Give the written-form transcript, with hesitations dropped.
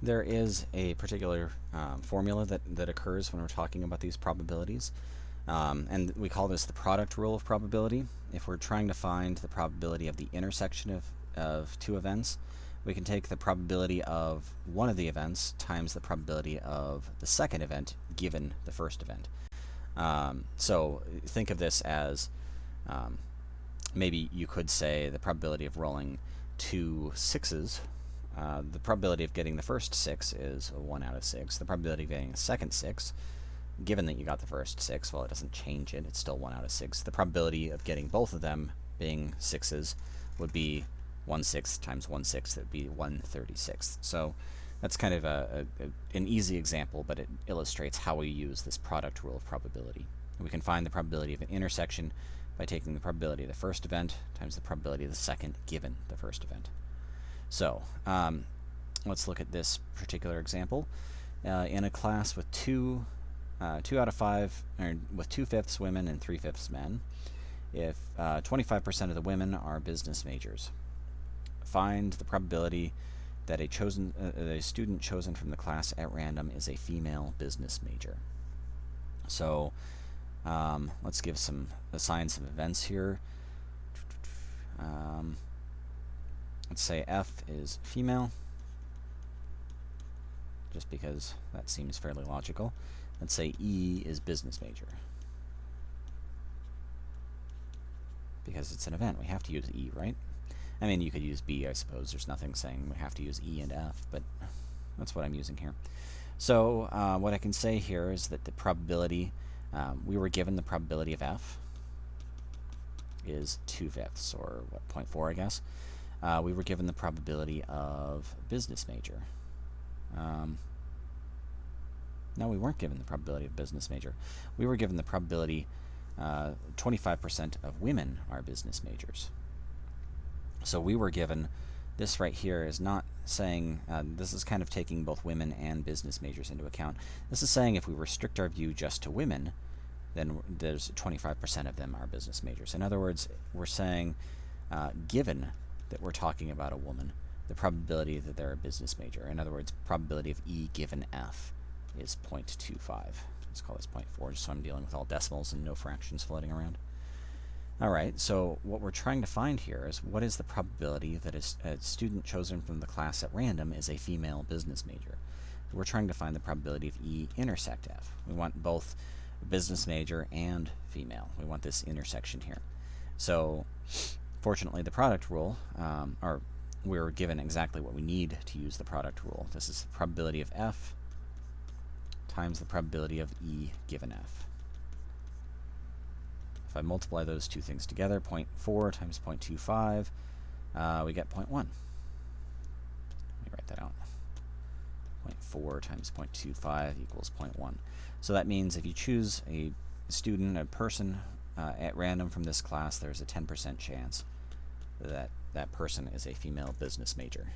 There is a particular formula that occurs when we're talking about these probabilities, and we call this the product rule of probability. If we're trying to find the probability of the intersection of two events, we can take the probability of one of the events times the probability of the second event given the first event. So think of this as maybe you could say the probability of rolling two sixes. The probability of getting the first 6 is 1 out of 6. The probability of getting the second 6, given that you got the first 6, well, it doesn't change it. It's still 1 out of 6. The probability of getting both of them being 6s would be 1/6 times 1/6. That would be 1/36. So that's kind of an easy example, but it illustrates how we use this product rule of probability. And we can find the probability of an intersection by taking the probability of the first event times the probability of the second given the first event. So let's look at this particular example. In a class with 2 out of 5, or with 2/5 women and 3/5 men, if 25% of the women are business majors, find the probability that a student chosen from the class at random is a female business major. So let's assign some events here. Let's say F is female, just because that seems fairly logical. Let's say E is business major, because it's an event. We have to use E, right? I mean, you could use B, I suppose. There's nothing saying we have to use E and F, but that's what I'm using here. So what I can say here is that the probability, we were given the probability of F is 2/5, or what, 0.4, I guess. We were given the probability of business major. No, we weren't given the probability of business major. We were given the probability 25% of women are business majors. So we were given, this right here is not saying, this is kind of taking both women and business majors into account. This is saying if we restrict our view just to women, then there's 25% of them are business majors. In other words, we're saying, given that we're talking about a woman, the probability that they're a business major, in other words, probability of E given F is 0.25. Let's call this 0.4, just so I'm dealing with all decimals and no fractions floating around. Alright, so what we're trying to find here is what is the probability that a student chosen from the class at random is a female business major. We're trying to find the probability of E intersect F. We want both business major and female. We want this intersection here. So fortunately, the product rule, or we're given exactly what we need to use the product rule. This is the probability of F times the probability of E given F. If I multiply those two things together, 0.4 times 0.25, we get 0.1. Let me write that out. 0.4 times 0.25 equals 0.1. So that means if you choose a student, a person, at random from this class, there's a 10% chance that that person is a female business major.